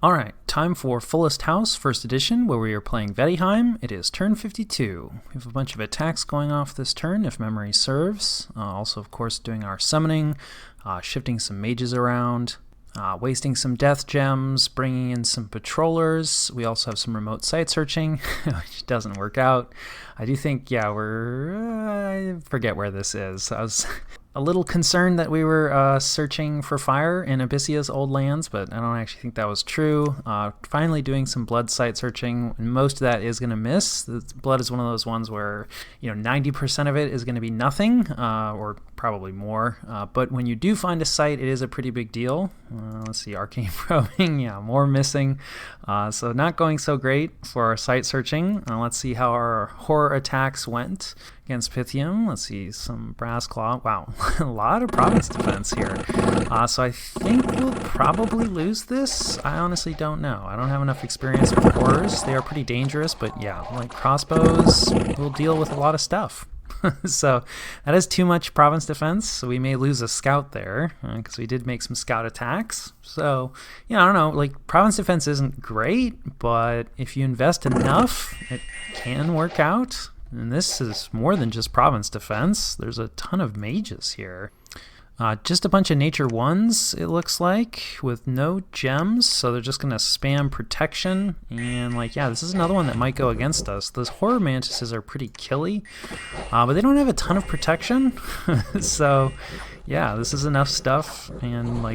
Alright, time for Fullest House, first edition, where we are playing Vaettiheim. It is turn 52. We have a bunch of attacks going off this turn, if memory serves. Also, of course, doing our summoning, shifting some mages around, wasting some death gems, bringing in some patrollers. We also have some remote site searching, which doesn't work out. I do think, I forget where this is. I was a little concerned that we were searching for fire in Abyssia's old lands, but I don't actually think that was true. Finally doing some blood site searching, and most of that is going to miss. The blood is one of those ones where 90% of it is going to be nothing, or probably more. But when you do find a site, it is a pretty big deal. Let's see, arcane probing, more missing. So not going so great for our site searching. Let's see how our horror attacks went against Pythium. Let's see, some brass claw. Wow, a lot of province defense here. So I think we'll probably lose this. I honestly don't know. I don't have enough experience with horrors. They are pretty dangerous, but like crossbows will deal with a lot of stuff. So that is too much province defense, so we may lose a scout there, because we did make some scout attacks. So, I don't know, like, province defense isn't great, but if you invest enough, it can work out. And this is more than just province defense. There's a ton of mages here. Just a bunch of nature ones, it looks like, with no gems, so they're just going to spam protection, and this is another one that might go against us. Those horror mantises are pretty killy, but they don't have a ton of protection, so this is enough stuff, and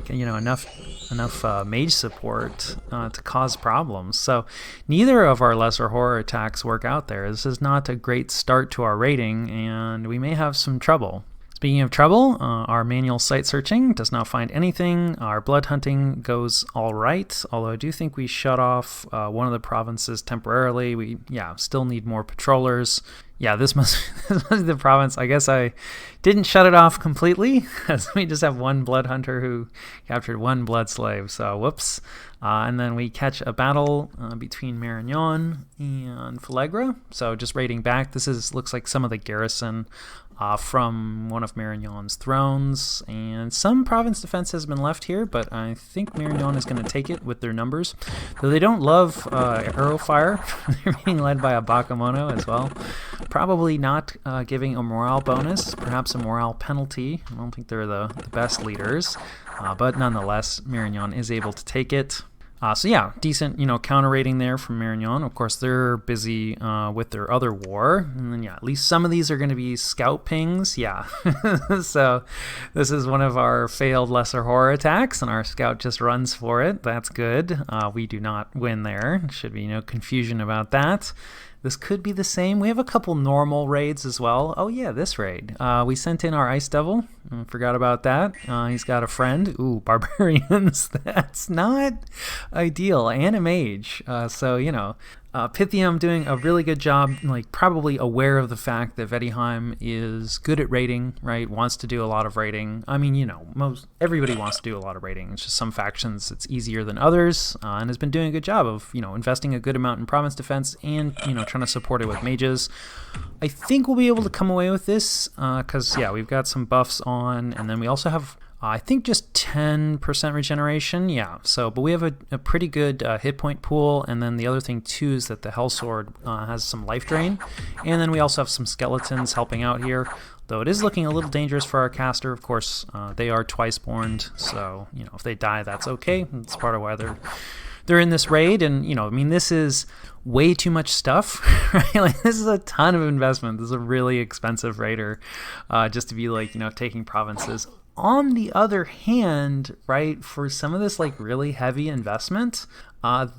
enough mage support to cause problems. So neither of our lesser horror attacks work out there. This is not a great start to our rating, and we may have some trouble. Speaking of trouble, our manual site searching does not find anything. Our blood hunting goes all right, although I do think we shut off one of the provinces temporarily. We, still need more patrollers. This must be the province. I guess I didn't shut it off completely, as we just have one blood hunter who captured one blood slave, so whoops. And then we catch a battle between Marignon and Falegra. So just raiding back, looks like some of the garrison from one of Marignon's thrones, and some province defense has been left here, but I think Marignon is going to take it with their numbers. Though they don't love arrow fire, they're being led by a Bakemono as well. Probably not giving a morale bonus, perhaps a morale penalty. I don't think they're the best leaders, but nonetheless, Marignon is able to take it. Decent, counter rating there from Marignon. Of course, they're busy with their other war. And then, at least some of these are going to be scout pings. So this is one of our failed lesser horror attacks, and our scout just runs for it. That's good. We do not win there. Should be no confusion about that. This could be the same. We have a couple normal raids as well. Oh yeah, this raid. We sent in our Ice Devil. Forgot about that. He's got a friend. Ooh, barbarians. That's not ideal. And a mage. Pythium doing a really good job, probably aware of the fact that Vaettiheim is good at raiding, right? Wants to do a lot of raiding. I mean, everybody wants to do a lot of raiding. It's just some factions it's easier than others, and has been doing a good job of, investing a good amount in province defense and, trying to support it with mages. I think we'll be able to come away with this, because, we've got some buffs on, and then we also have I think just 10% regeneration, but we have a pretty good hit point pool, and then the other thing too is that the Hellsword has some life drain, and then we also have some skeletons helping out here, though it is looking a little dangerous for our caster. Of course, they are twice-borned, so if they die, that's okay. That's part of why they're in this raid, and this is way too much stuff, right? This is a ton of investment. This is a really expensive raider, just to be taking provinces. On the other hand, right, for some of this really heavy investment,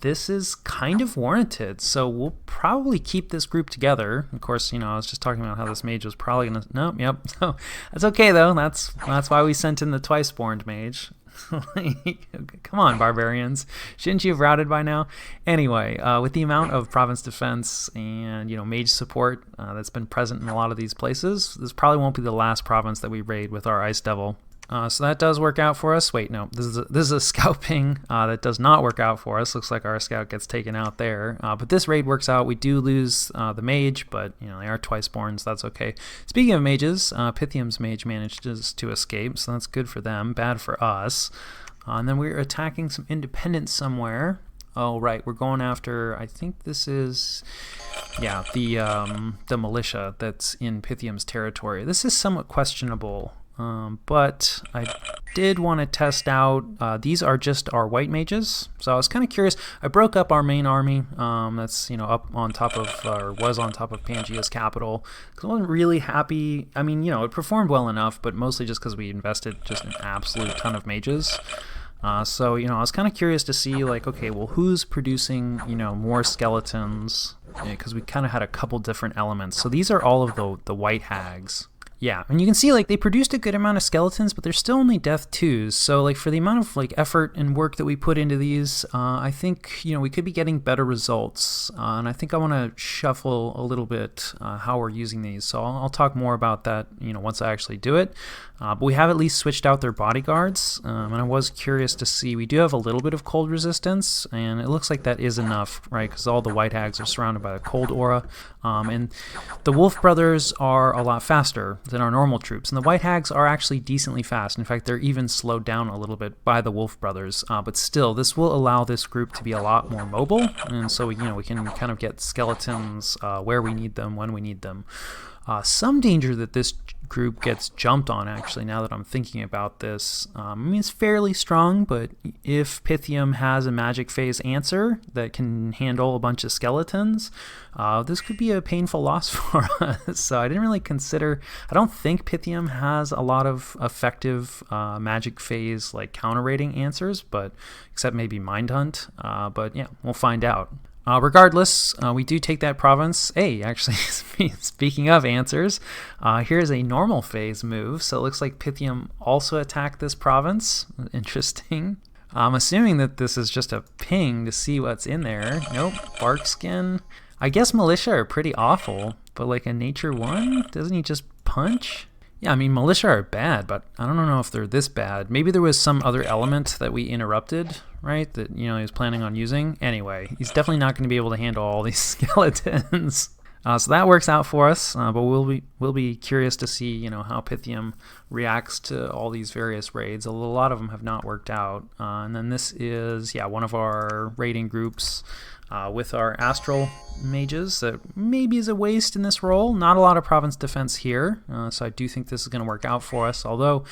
this is kind of warranted. So we'll probably keep this group together. Of course, I was just talking about how this mage was probably gonna. So that's okay though. That's why we sent in the twice-born mage. Come on, barbarians. Shouldn't you have routed by now? Anyway, with the amount of province defense and mage support that's been present in a lot of these places, this probably won't be the last province that we raid with our Ice Devil. So that does work out for us. Wait, no, this is a scout ping that does not work out for us. Looks like our scout gets taken out there. But this raid works out. We do lose the mage, but they are twice-born, so that's okay. Speaking of mages, Pythium's mage manages to escape, so that's good for them, bad for us. And then we're attacking some independents somewhere. Oh, right, we're going after, I think this is, yeah, the militia that's in Pythium's territory. This is somewhat questionable, but I did want to test out, these are just our white mages, so I was kind of curious. I broke up our main army, that's, up on top of, or was on top of Pangaea's capital, because I wasn't really happy. I mean, it performed well enough, but mostly just because we invested just an absolute ton of mages. So, I was kind of curious to see, like, okay, well, who's producing, more skeletons? Because we kind of had a couple different elements. So these are all of the white hags. Yeah, and you can see, like, they produced a good amount of skeletons, but they're still only death 2s. So, like, for the amount of, like, effort and work that we put into these, I think, we could be getting better results. And I think I want to shuffle a little bit how we're using these. So I'll talk more about that, once I actually do it. But we have at least switched out their bodyguards, and I was curious to see. We do have a little bit of cold resistance, and it looks like that is enough, right? Because all the white hags are surrounded by a cold aura, and the wolf brothers are a lot faster than our normal troops, and the white hags are actually decently fast. In fact, they're even slowed down a little bit by the wolf brothers, but still, this will allow this group to be a lot more mobile, and so we can kind of get skeletons where we need them, when we need them. Some danger that this group gets jumped on, actually, now that I'm thinking about this. I mean, it's fairly strong, but if Pythium has a magic phase answer that can handle a bunch of skeletons, this could be a painful loss for us. So I didn't really consider, I don't think Pythium has a lot of effective magic phase, like, counter rating answers, but except maybe Mind Hunt. But yeah, we'll find out. Regardless, we do take that province. Hey, actually, speaking of answers, here's a normal phase move. So it looks like Pythium also attacked this province. Interesting. I'm assuming that this is just a ping to see what's in there. Nope, bark skin. I guess militia are pretty awful, but like a nature 1, doesn't he just punch? Yeah, I mean, militia are bad, but I don't know if they're this bad. Maybe there was some other element that we interrupted, right, that, he was planning on using. Anyway, he's definitely not going to be able to handle all these skeletons. So that works out for us, but we'll be curious to see, how Pythium reacts to all these various raids. A lot of them have not worked out. And then this is, one of our raiding groups with our astral mages that maybe is a waste in this role. Not a lot of province defense here, so I do think this is going to work out for us, although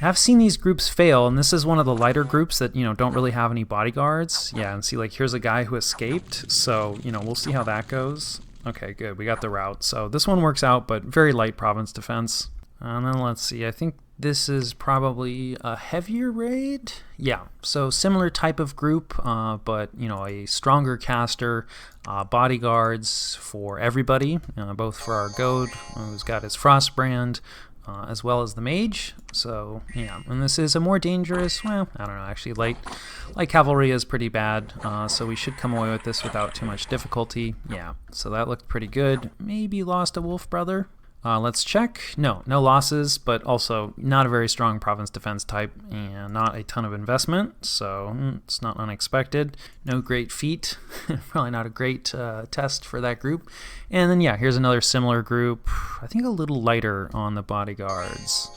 I've seen these groups fail, and this is one of the lighter groups that, don't really have any bodyguards. Yeah, and see, like, here's a guy who escaped, so, we'll see how that goes. Okay, good, we got the route. So this one works out, but very light province defense. And then let's see, I think this is probably a heavier raid. Yeah, so similar type of group, but, a stronger caster, bodyguards for everybody, both for our goat, who's got his frost brand, as well as the mage. So yeah, and this is a more dangerous, well, I don't know, actually light cavalry is pretty bad, so we should come away with this without too much difficulty. Yeah, so that looked pretty good. Maybe lost a wolf brother. Let's check. No losses, but also not a very strong province defense type and not a ton of investment, so it's not unexpected. No great feat. Probably not a great test for that group. And then, here's another similar group. I think a little lighter on the bodyguards.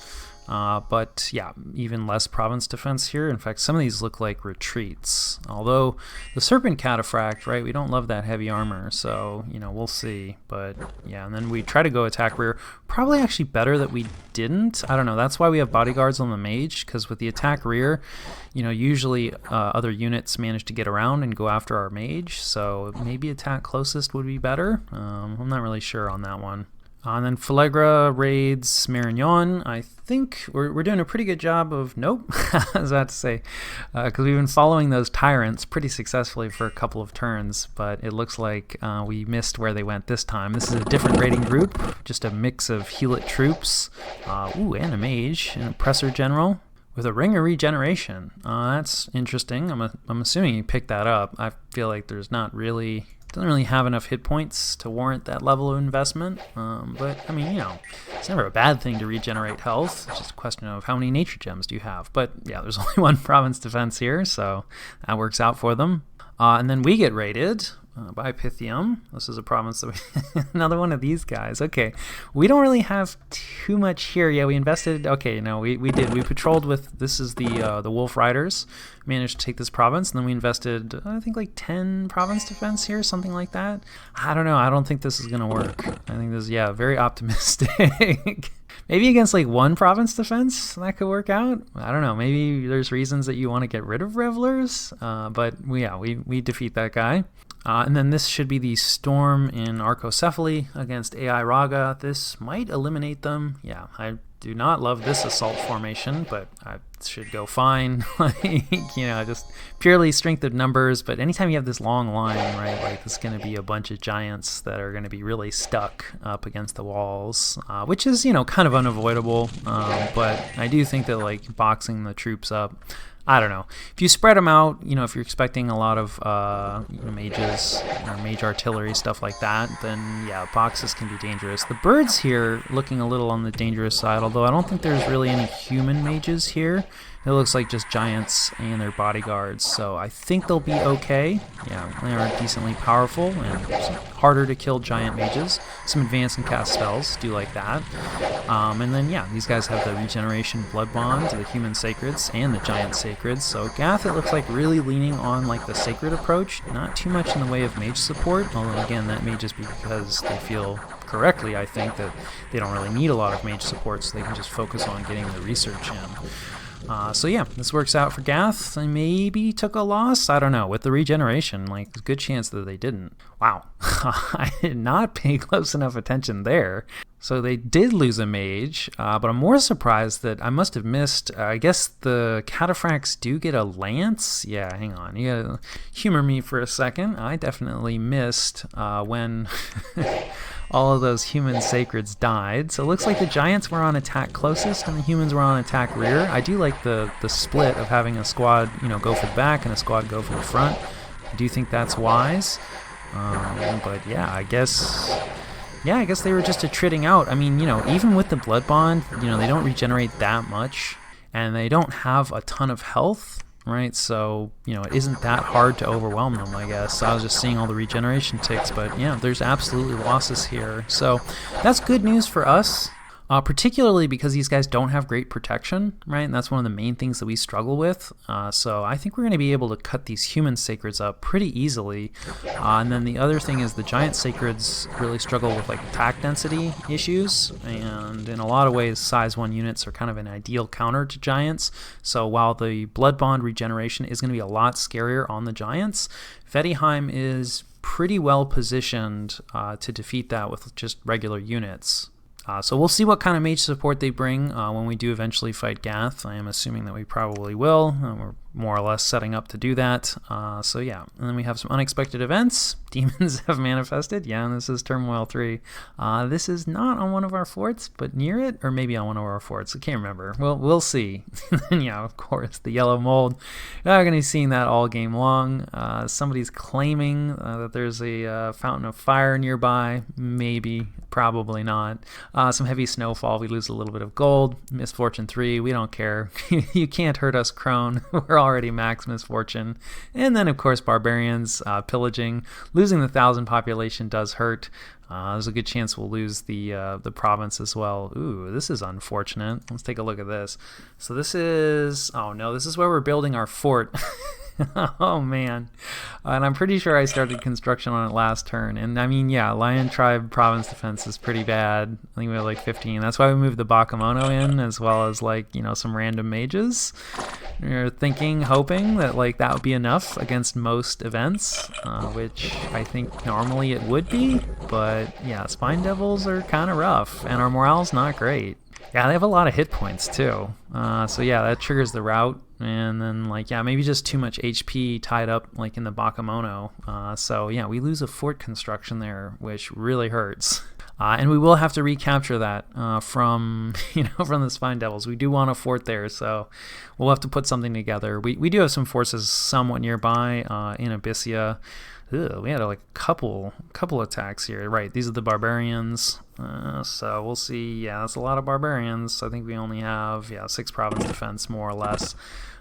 But yeah, even less province defense here. In fact, some of these look like retreats. Although the Serpent Cataphract, right, we don't love that heavy armor, so, we'll see. But yeah, and then we try to go attack rear. Probably actually better that we didn't. I don't know, that's why we have bodyguards on the mage, because with the attack rear, usually other units manage to get around and go after our mage, so maybe attack closest would be better. I'm not really sure on that one. And then Falegra raids Marignon. I think we're doing a pretty good job of, nope, I was about to say, because we've been following those tyrants pretty successfully for a couple of turns, but it looks like we missed where they went this time. This is a different raiding group, just a mix of Heelot troops, and a mage, an oppressor general, with a ring of regeneration. That's interesting. I'm assuming you picked that up. I feel like there's not really... Doesn't really have enough hit points to warrant that level of investment, but I mean, it's never a bad thing to regenerate health. It's just a question of how many nature gems do you have. But yeah, there's only one province defense here, so that works out for them. And then we get raided by Pythium. This is a province that we another one of these guys. Okay, we don't really have too much here. Yeah, we invested. Okay, no, we did. We patrolled with, this is the Wolf Riders. Managed to take this province, and then we invested, I think, like 10 province defense here, something like that. I don't know. I don't think this is gonna work. I think this is, yeah, very optimistic. Maybe against like 1 province defense that could work out. I don't know. Maybe there's reasons that you want to get rid of Revelers, but yeah, we defeat that guy. And then this should be the Storm in Archocephaly against AI Raga. This might eliminate them. Yeah, I do not love this assault formation, but I should go fine. Like, you know, just purely strength of numbers. But anytime you have this long line, right, like this is going to be a bunch of giants that are going to be really stuck up against the walls, which is, you know, kind of unavoidable. But I do think that like boxing the troops up, I don't know. If you spread them out, you know, if you're expecting a lot of you know, mages or mage artillery, stuff like that, then yeah, boxes can be dangerous. The birds here looking a little on the dangerous side, although I don't think there's really any human mages here. It looks like just giants and their bodyguards, so I think they'll be okay. Yeah, they are decently powerful and harder to kill giant mages. Some advance and cast spells, do like that. And then yeah, these guys have the regeneration blood bond to the human sacreds and the giant sacreds. So Gath, it looks like really leaning on like the sacred approach, not too much in the way of mage support, although again that may just be because they feel correctly, I think, that they don't really need a lot of mage support, so they can just focus on getting the research in. So yeah, this works out for Gath. They maybe took a loss, I don't know, with the regeneration. Like, there's a good chance that they didn't. Wow, I did not pay close enough attention there. So they did lose a mage, but I'm more surprised that I must have missed, I guess the cataphracts do get a lance? Yeah, hang on, you gotta humor me for a second. I definitely missed when all of those human sacreds died. So it looks like the giants were on attack closest and the humans were on attack rear. I do like the split of having a squad, you know, go for the back and a squad go for the front. I do think that's wise. But yeah, I guess they were just attriting out. I mean, you know, even with the blood bond, you know, they don't regenerate that much and they don't have a ton of health, right? So, you know, it isn't that hard to overwhelm them, I guess. I was just seeing all the regeneration ticks, but yeah, there's absolutely losses here. So that's good news for us. Particularly because these guys don't have great protection, right? And that's one of the main things that we struggle with. So I think we're going to be able to cut these human sacreds up pretty easily. And then the other thing is the giant sacreds really struggle with like attack density issues. And in a lot of ways, size 1 units are kind of an ideal counter to giants. So while the blood bond regeneration is going to be a lot scarier on the giants, Vaettiheim is pretty well positioned to defeat that with just regular units. So we'll see what kind of mage support they bring when we do eventually fight Gath. I am assuming that we probably will. We're more or less setting up to do that. So yeah, and then we have some unexpected events. Demons have manifested. Yeah, and this is Turmoil 3. This is not on one of our forts, but near it, or maybe on one of our forts. I can't remember. We'll see. And yeah, of course, the yellow mold. You're not going to be seeing that all game long. Somebody's claiming that there's a fountain of fire nearby. Maybe, probably not. Some heavy snowfall. We lose a little bit of gold. Misfortune 3. We don't care. You can't hurt us, Crone. We're already max misfortune. And then, of course, barbarians pillaging. Losing the 1,000 population does hurt. There's a good chance we'll lose the province as well. Ooh, this is unfortunate. Let's take a look at this. So this is, oh no, this is where we're building our fort. Oh man. And I'm pretty sure I started construction on it last turn. And I mean, yeah, Lion Tribe province defense is pretty bad. I think we have like 15. That's why we moved the Bakemono in, as well as like, you know, some random mages. We're thinking, hoping that like that would be enough against most events, which I think normally it would be. But yeah, Spine Devils are kind of rough and our morale's not great. Yeah, they have a lot of hit points too. So yeah, that triggers the rout. And then like, yeah, maybe just too much HP tied up like in the Bakemono. So yeah, we lose a fort construction there, which really hurts. And we will have to recapture that from the Spine Devils. We do want a fort there, so we'll have to put something together. We do have some forces somewhat nearby in Abyssia. We had like a couple attacks here. Right, these are the barbarians. So we'll see. Yeah, that's a lot of barbarians. I think we only have 6 province defense more or less.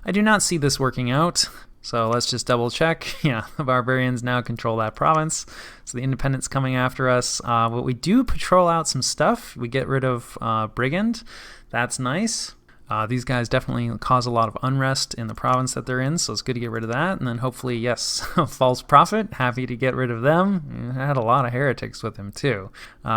I do not see this working out, So let's just double check. Yeah, the barbarians now control that province. So the independents coming after us. But we do patrol out some stuff. We get rid of Brigand. That's nice. These guys definitely cause a lot of unrest in the province that they're in, so it's good to get rid of that. And then hopefully, yes, False Prophet, happy to get rid of them. Had a lot of heretics with him too.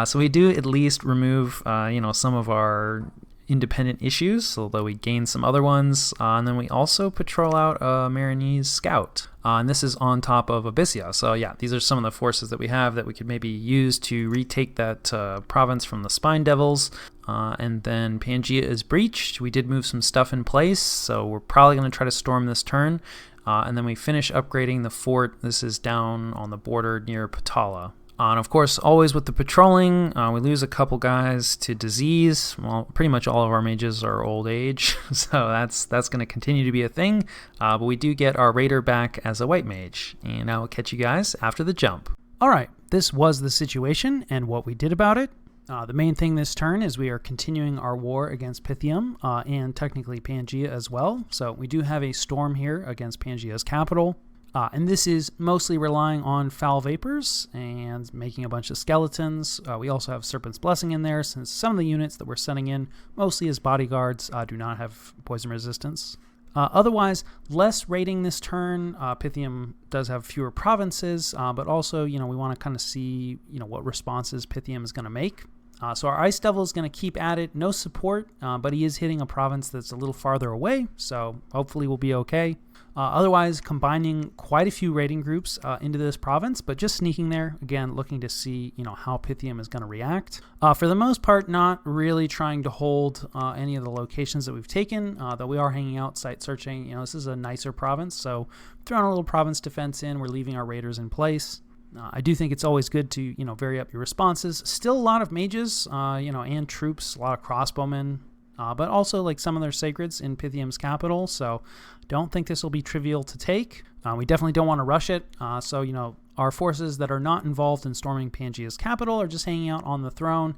So we do at least remove, some of our independent issues, although we gain some other ones. And then we also patrol out Marinese Scout. And this is on top of Abyssia. So yeah, these are some of the forces that we have that we could maybe use to retake that province from the Spine Devils. And then Pangaea is breached. We did move some stuff in place, so we're probably going to try to storm this turn. And then we finish upgrading the fort. This is down on the border near Patala. And of course, always with the patrolling, we lose a couple guys to disease. Well, pretty much all of our mages are old age, so that's going to continue to be a thing. But we do get our raider back as a white mage. And I will catch you guys after the jump. All right, this was the situation and what we did about it. The main thing this turn is we are continuing our war against Pythium and technically Pangaea as well. So we do have a storm here against Pangaea's capital. And this is mostly relying on foul vapors and making a bunch of skeletons. We also have Serpent's Blessing in there, since some of the units that we're sending in, mostly as bodyguards, do not have poison resistance. Otherwise, less raiding this turn. Pythium does have fewer provinces, but also, we want to kind of see, what responses Pythium is going to make. So our Ice Devil is going to keep at it. No support, but he is hitting a province that's a little farther away, so hopefully we'll be okay. Otherwise, combining quite a few raiding groups into this province, but just sneaking there, again, looking to see, how Pythium is going to react. For the most part, not really trying to hold any of the locations that we've taken, though we are hanging out, site searching. This is a nicer province, so throwing a little province defense in, we're leaving our raiders in place. I do think it's always good to, vary up your responses. Still a lot of mages, and troops, a lot of crossbowmen, but also like some of their sacreds in Pythium's capital, so don't think this will be trivial to take. We definitely don't want to rush it, so, our forces that are not involved in storming Pangaea's capital are just hanging out on the throne,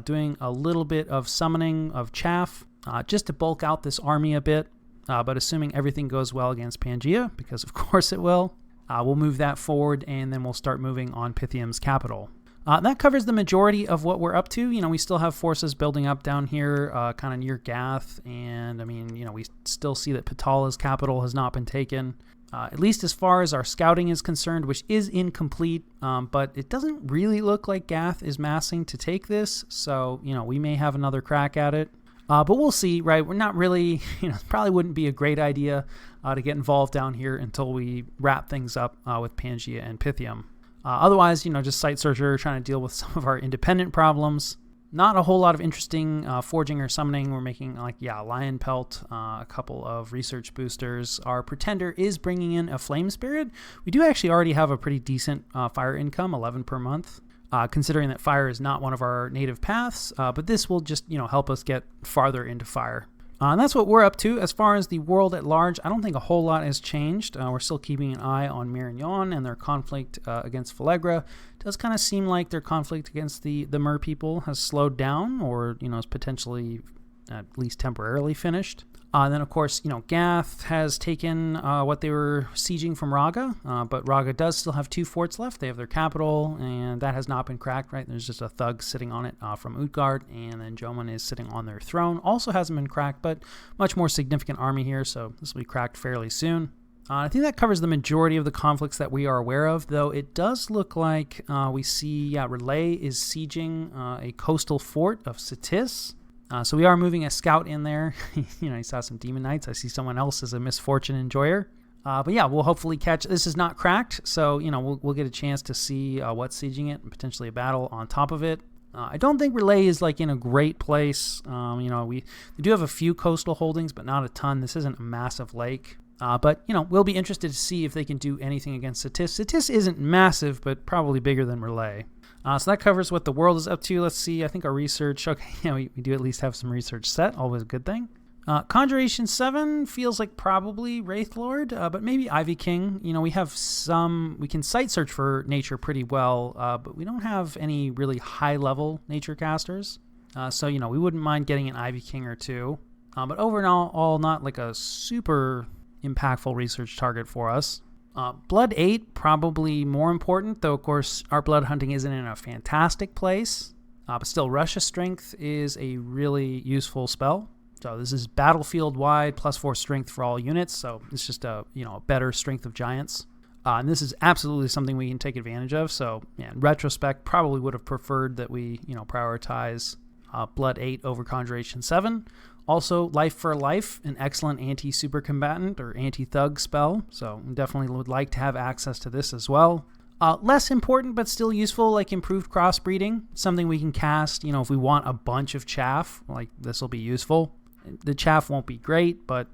doing a little bit of summoning of chaff, just to bulk out this army a bit, but assuming everything goes well against Pangaea, because of course it will, we'll move that forward, and then we'll start moving on Pythium's capital. That covers the majority of what we're up to. We still have forces building up down here, kind of near Gath, and we still see that Patala's capital has not been taken, at least as far as our scouting is concerned, which is incomplete, but it doesn't really look like Gath is massing to take this, so, we may have another crack at it. But we'll see, right? We're not really, probably wouldn't be a great idea to get involved down here until we wrap things up with Pangaea and Pythium. Otherwise, just site searcher, trying to deal with some of our independent problems. Not a whole lot of interesting forging or summoning. We're making, lion pelt, a couple of research boosters. Our pretender is bringing in a flame spirit. We do actually already have a pretty decent fire income, 11 per month. Considering that fire is not one of our native paths, but this will just, help us get farther into fire. And that's what we're up to. As far as the world at large, I don't think a whole lot has changed. We're still keeping an eye on Marignon and their conflict against Falegra. It does kind of seem like their conflict against the Mer people has slowed down, or, is potentially at least temporarily finished. Then, of course, Gath has taken what they were sieging from Raga, but Raga does still have 2 forts left. They have their capital, and that has not been cracked, right? There's just a thug sitting on it from Utgard, and then Jomon is sitting on their throne. Also hasn't been cracked, but much more significant army here, so this will be cracked fairly soon. I think that covers the majority of the conflicts that we are aware of, though it does look like we see Relay is sieging a coastal fort of Cetis. So we are moving a scout in there. I saw some demon knights. I see someone else as a misfortune enjoyer. But yeah, we'll hopefully catch. This is not cracked, so we'll get a chance to see what's sieging it and potentially a battle on top of it. I don't think Relay is in a great place. We do have a few coastal holdings, but not a ton. This isn't a massive lake. But we'll be interested to see if they can do anything against Cetis. Cetis isn't massive, but probably bigger than Relay. So that covers what the world is up to. Let's see. I think our research, okay, we do at least have some research set. Always a good thing. Conjuration 7 feels like probably Wraithlord, but maybe Ivy King. We have we can site search for nature pretty well, but we don't have any really high-level nature casters. So, we wouldn't mind getting an Ivy King or two. But overall, not like a super impactful research target for us. Blood 8, probably more important, though of course our blood hunting isn't in a fantastic place. But still, Russia's Strength is a really useful spell. So this is battlefield-wide, +4 strength for all units, so it's just a better strength of giants. And this is absolutely something we can take advantage of. So yeah, in retrospect, probably would have preferred that we prioritize Blood 8 over Conjuration 7. Also, Life for Life, an excellent anti-super combatant or anti-thug spell, so definitely would like to have access to this as well. Less important but still useful, like Improved Crossbreeding, something we can cast, if we want a bunch of chaff, like this will be useful. The chaff won't be great, but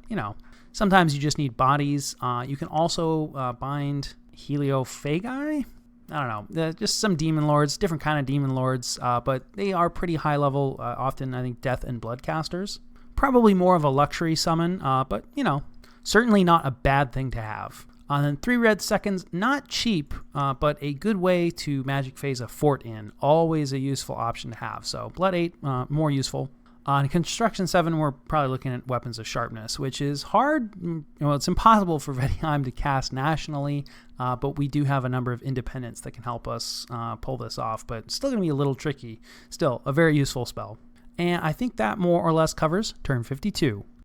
sometimes you just need bodies. You can also bind Heliophagi. I don't know, just some demon lords, different kind of demon lords, but they are pretty high level, often I think death and blood casters. Probably more of a luxury summon, but certainly not a bad thing to have. And then 3 red seconds, not cheap, but a good way to magic phase a fort in. Always a useful option to have. So Blood 8, more useful. In Construction 7, we're probably looking at Weapons of Sharpness, which is hard. It's impossible for Vaettiheim to cast nationally, but we do have a number of independents that can help us pull this off, but still going to be a little tricky. Still, a very useful spell. And I think that more or less covers turn 52.